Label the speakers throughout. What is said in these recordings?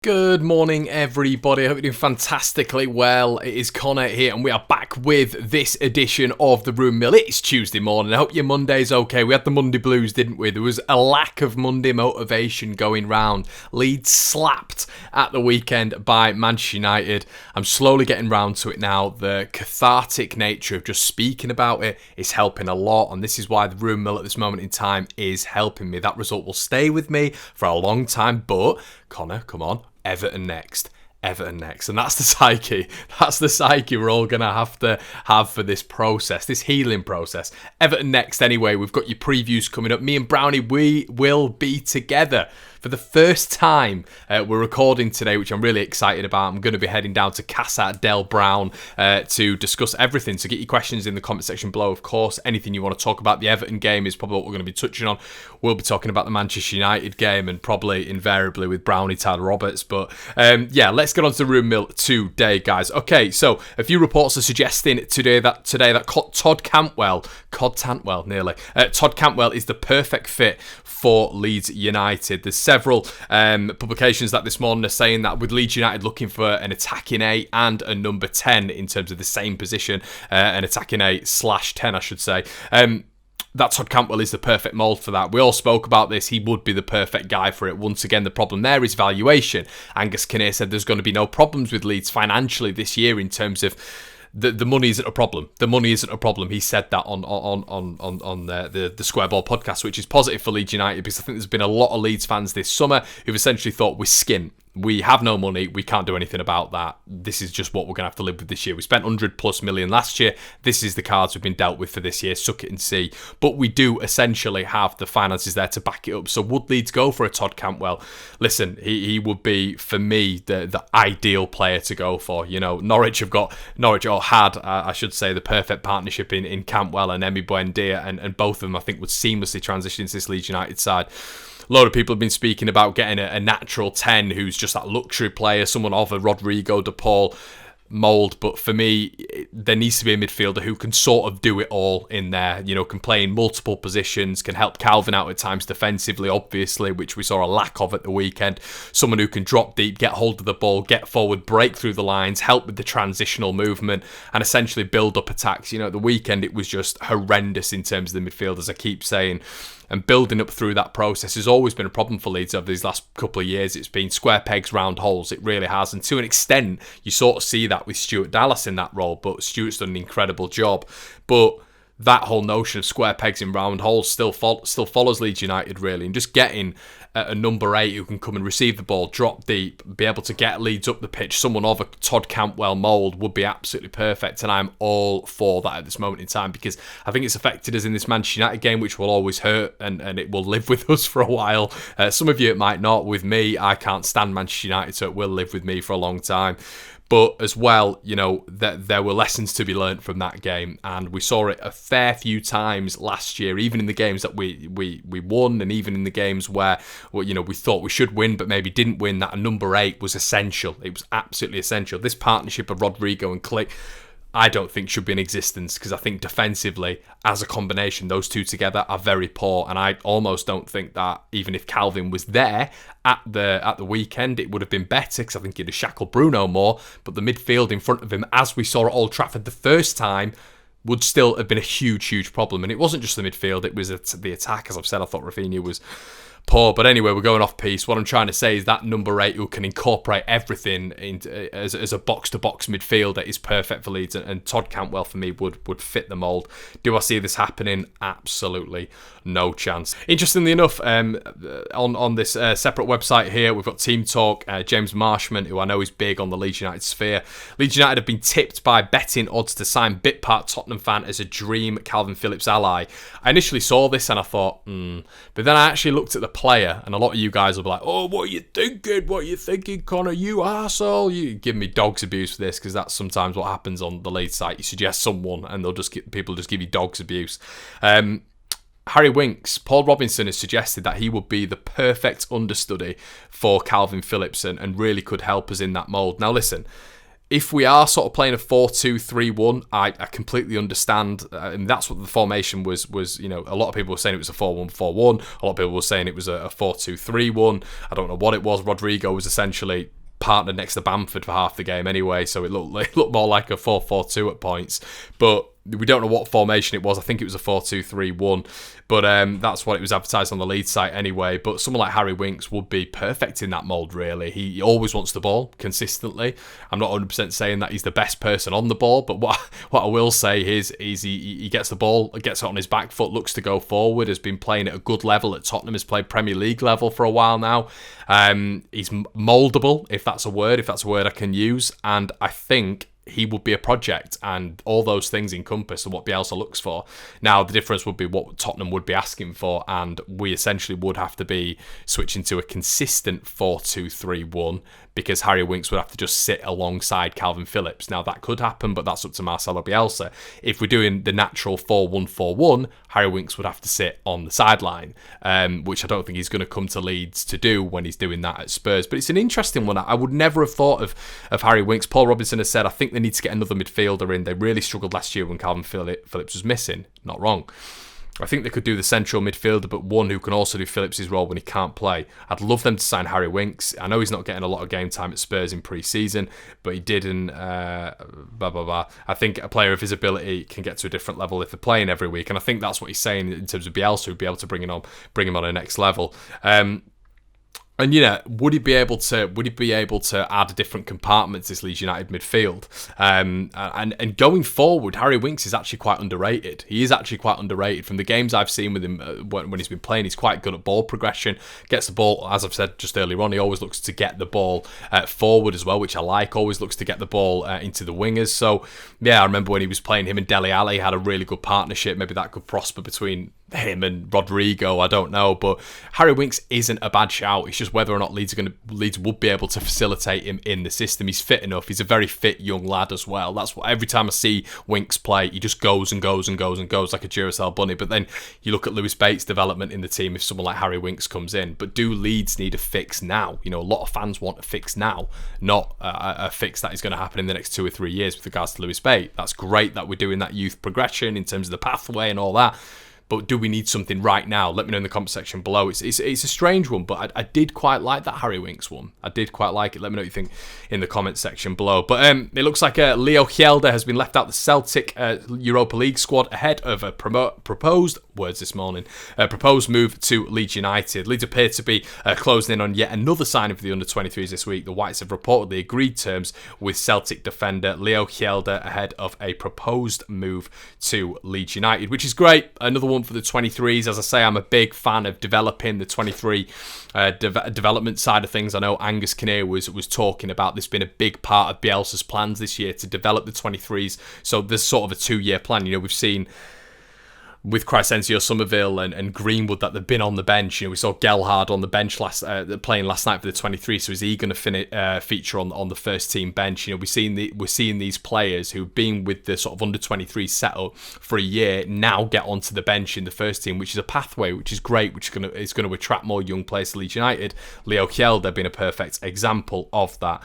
Speaker 1: Good morning, everybody. I hope you're doing fantastically well. It is Connor here, and we are back with this edition of The Room Mill. It's Tuesday morning. I hope your Monday's okay. We had the Monday blues, didn't we? There was a lack of Monday motivation going round. Leeds slapped at the weekend by Manchester United. I'm slowly getting round to it now. The cathartic nature of just speaking about it is helping a lot, and this is why The Room Mill at this moment in time is helping me. That result will stay with me for a long time, but Connor, come on. Everton next, and that's the psyche. That's the psyche we're all going to have for this process, this healing process. Everton next anyway. We've got your previews coming up. Me and Brownie, we will be together for the first time. We're recording today, which I'm really excited about. I'm going to be heading down to Casa del Brown to discuss everything. So get your questions in the comment section below, of course. Anything you want to talk about. The Everton game is probably what we're going to be touching on. We'll be talking about the Manchester United game and probably invariably with Brownie Tyler Roberts. But yeah, let's get on to the Room Mill today, guys. Okay, so a few reports are suggesting today that Todd Cantwell is the perfect fit for Leeds United. There's several publications that this morning are saying that with Leeds United looking for an attacking 8 and a number 10 in terms of the same position, an attacking 8/10, I should say. That Todd Cantwell is the perfect mould for that. We all spoke about this. He would be the perfect guy for it. Once again, the problem there is valuation. Angus Kinnear said there's going to be no problems with Leeds financially this year in terms of the money isn't a problem. The money isn't a problem. He said that on the Square Ball podcast, which is positive for Leeds United because I think there's been a lot of Leeds fans this summer who've essentially thought we're skint. We have no money. We can't do anything about that. This is just what we're going to have to live with this year. We spent 100+ million last year. This is the cards we've been dealt with for this year. Suck it and see. But we do essentially have the finances there to back it up. So would Leeds go for a Todd Cantwell? Listen, he would be, for me, the ideal player to go for. You know, Norwich had, I should say, the perfect partnership in Cantwell and Emi Buendia, and both of them, I think, would seamlessly transition into this Leeds United side. A lot of people have been speaking about getting a natural 10 who's just that luxury player, someone of a Rodrigo de Paul mould. But for me, there needs to be a midfielder who can sort of do it all in there, you know, can play in multiple positions, can help Calvin out at times defensively, obviously, which we saw a lack of at the weekend. Someone who can drop deep, get hold of the ball, get forward, break through the lines, help with the transitional movement, and essentially build up attacks. You know, at the weekend, it was just horrendous in terms of the midfield, as I keep saying. And building up through that process has always been a problem for Leeds over these last couple of years. It's been square pegs, round holes. It really has. And to an extent, you sort of see that with Stuart Dallas in that role. But Stuart's done an incredible job. But that whole notion of square pegs in round holes still follows Leeds United, really. And just getting a number 8 who can come and receive the ball, drop deep, be able to get Leeds up the pitch, someone of a Todd Cantwell mould would be absolutely perfect. And I'm all for that at this moment in time because I think it's affected us in this Manchester United game, which will always hurt and it will live with us for a while. Some of you it might not. With me, I can't stand Manchester United, so it will live with me for a long time. But as well, you know, there were lessons to be learnt from that game, and we saw it a fair few times last year, even in the games that we won, and even in the games where, well, you know, we thought we should win but maybe didn't win. That a number 8 was essential. It was absolutely essential. This partnership of Rodrigo and Click, I don't think should be in existence because I think defensively, as a combination, those two together are very poor, and I almost don't think that even if Calvin was there at the weekend, it would have been better because I think he'd have shackled Bruno more. But the midfield in front of him, as we saw at Old Trafford the first time, would still have been a huge problem. And it wasn't just the midfield; it was the attack. As I've said, I thought Rafinha was poor. But anyway, we're going off piece. What I'm trying to say is that number 8 who can incorporate everything into, as a box-to-box midfielder is perfect for Leeds, and Todd Cantwell for me would fit the mould. Do I see this happening? Absolutely no chance. Interestingly enough, on this separate website here, we've got Team Talk, James Marshman, who I know is big on the Leeds United sphere. Leeds United have been tipped by betting odds to sign Bitpart Tottenham fan as a dream Calvin Phillips ally. I initially saw this and I thought, but then I actually looked at the player, and a lot of you guys will be like, oh, what are you thinking? What are you thinking, Connor? You arsehole. You give me dog's abuse for this, because that's sometimes what happens on the Leeds site. You suggest someone and people just give you dog's abuse. Harry Winks, Paul Robinson has suggested that he would be the perfect understudy for Calvin Phillips and really could help us in that mould. Now listen, If we are sort of playing a 4-2-3-1, I completely understand, and that's what the formation was. A lot of people were saying it was a 4-1-4-1. A lot of people were saying it was a 4-2-3-1. I don't know what it was. Rodrigo was essentially partnered next to Bamford for half the game anyway, so it looked more like a 4-4-2 at points. But we don't know what formation it was. I think it was a 4-2-3-1, but that's what it was advertised on the Leeds site anyway. But someone like Harry Winks would be perfect in that mould, really. He always wants the ball consistently. I'm not 100% saying that he's the best person on the ball, but what I will say is he gets the ball, gets it on his back foot, looks to go forward, has been playing at a good level at Tottenham, has played Premier League level for a while now. He's mouldable, if that's a word I can use, and I think he would be a project, and all those things encompass what Bielsa looks for. Now, the difference would be what Tottenham would be asking for, and we essentially would have to be switching to a consistent 4-2-3-1, because Harry Winks would have to just sit alongside Calvin Phillips. Now, that could happen, but that's up to Marcelo Bielsa. If we're doing the natural 4-1-4-1, Harry Winks would have to sit on the sideline, which I don't think he's going to come to Leeds to do when he's doing that at Spurs. But it's an interesting one. I would never have thought of Harry Winks. Paul Robinson has said, I think they need to get another midfielder in. They really struggled last year when Calvin Phillips was missing. Not wrong. I think they could do the central midfielder, but one who can also do Phillips' role when he can't play. I'd love them to sign Harry Winks. I know he's not getting a lot of game time at Spurs in pre-season, but he did in I think a player of his ability can get to a different level if they're playing every week, and I think that's what he's saying in terms of Bielsa, who'd be able to bring him on a next level. And would he be able to add a different compartment to this Leeds United midfield? And going forward, Harry Winks is actually quite underrated. He is actually quite underrated. From the games I've seen with him when he's been playing, he's quite good at ball progression. Gets the ball, as I've said just earlier on, he always looks to get the ball forward as well, which I like. Always looks to get the ball into the wingers. So yeah, I remember when he was playing, him and Dele Alli had a really good partnership. Maybe that could prosper between him and Rodrigo, I don't know, but Harry Winks isn't a bad shout. It's just whether or not Leeds would be able to facilitate him in the system. He's fit enough. He's a very fit young lad as well. That's what every time I see Winks play, he just goes and goes and goes and goes like a Duracell bunny. But then you look at Lewis Bates' development in the team if someone like Harry Winks comes in. But do Leeds need a fix now? A lot of fans want a fix now, not a fix that is going to happen in the next 2 or 3 years with regards to Lewis Bates. That's great that we're doing that youth progression in terms of the pathway and all that. But do we need something right now? Let me know in the comment section below. It's a strange one, but I did quite like that Harry Winks one. I did quite like it. Let me know what you think in the comment section below. But it looks like Leo Hjelde has been left out the Celtic Europa League squad ahead of a proposed move to Leeds United. Leeds appear to be closing in on yet another signing for the under-23s this week. The Whites have reportedly agreed terms with Celtic defender Leo Hjelde ahead of a proposed move to Leeds United, which is great. Another one for the 23s. As I say, I'm a big fan of developing the 23 development side of things. I know Angus Kinnear was talking about this being a big part of Bielsa's plans this year to develop the 23s. So there's sort of a 2-year plan. We've seen with Crysencio Somerville and Greenwood that they've been on the bench. We saw Gelhardt on the bench playing last night for the 23, so is he going to feature on the first team bench? We're seeing these players who've been with the sort of under 23 setup for a year now get onto the bench in the first team, which is a pathway, which is great, which is going to attract more young players to Leeds United. Leo Hjelde being a perfect example of that.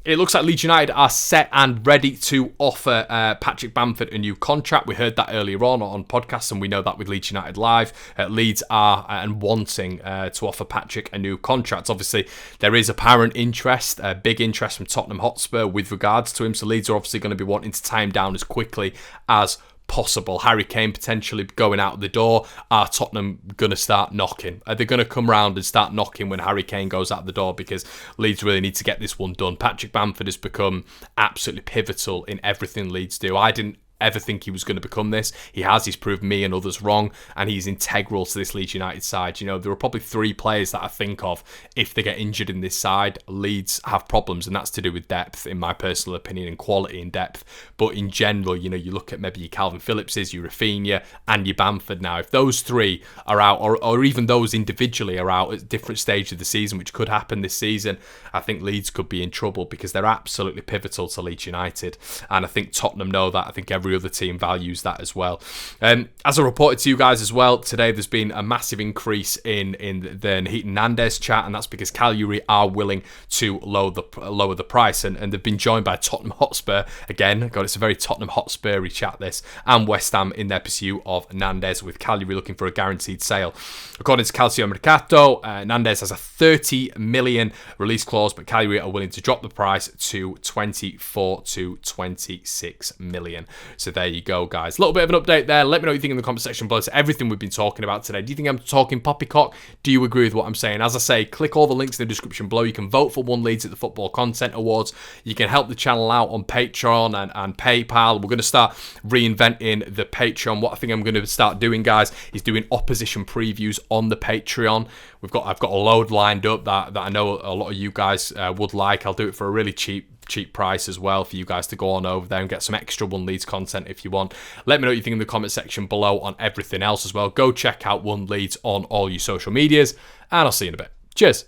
Speaker 1: It looks like Leeds United are set and ready to offer Patrick Bamford a new contract. We heard that earlier on podcasts, and we know that with Leeds United Live. Leeds are and wanting to offer Patrick a new contract. Obviously, there is apparent interest, big interest from Tottenham Hotspur with regards to him. So Leeds are obviously going to be wanting to tie him down as quickly as possible. Harry Kane potentially going out the door. Are Tottenham going to start knocking? Are they going to come round and start knocking when Harry Kane goes out the door? Because Leeds really need to get this one done. Patrick Bamford has become absolutely pivotal in everything Leeds do. I didn't ever think he was going to become this. He's proved me and others wrong, and he's integral to this Leeds United side. There are probably 3 players that I think of if they get injured in this side. Leeds have problems, and that's to do with depth, in my personal opinion, and quality and depth. But in general, you look at maybe your Calvin Phillipses, your Rafinha, and your Bamford now. If those 3 are out, or even those individually are out at different stages of the season, which could happen this season, I think Leeds could be in trouble because they're absolutely pivotal to Leeds United. And I think Tottenham know that. I think everyone every other team values that as well. As I reported to you guys as well, today there's been a massive increase in the Nahitan Nandez chat, and that's because Cagliari are willing to lower the price, and they've been joined by Tottenham Hotspur again. God, it's a very Tottenham Hotspur-y chat this, and West Ham in their pursuit of Nandez, with Cagliari looking for a guaranteed sale. According to Calcio Mercato, Nandez has a 30 million release clause, but Cagliari are willing to drop the price to 24 to 26 million. So there you go, guys. A little bit of an update there. Let me know what you think in the comment section below to everything we've been talking about today. Do you think I'm talking poppycock? Do you agree with what I'm saying? As I say, click all the links in the description below. You can vote for One Leeds at the Football Content Awards. You can help the channel out on Patreon and PayPal. We're going to start reinventing the Patreon. What I think I'm going to start doing, guys, is doing opposition previews on the Patreon. I've got a load lined up that I know a lot of you guys would like. I'll do it for a really cheap price as well for you guys to go on over there and get some extra One Leeds content if you want. Let me know what you think in the comment section below on everything else as well. Go check out One Leeds on all your social medias, and I'll see you in a bit. Cheers.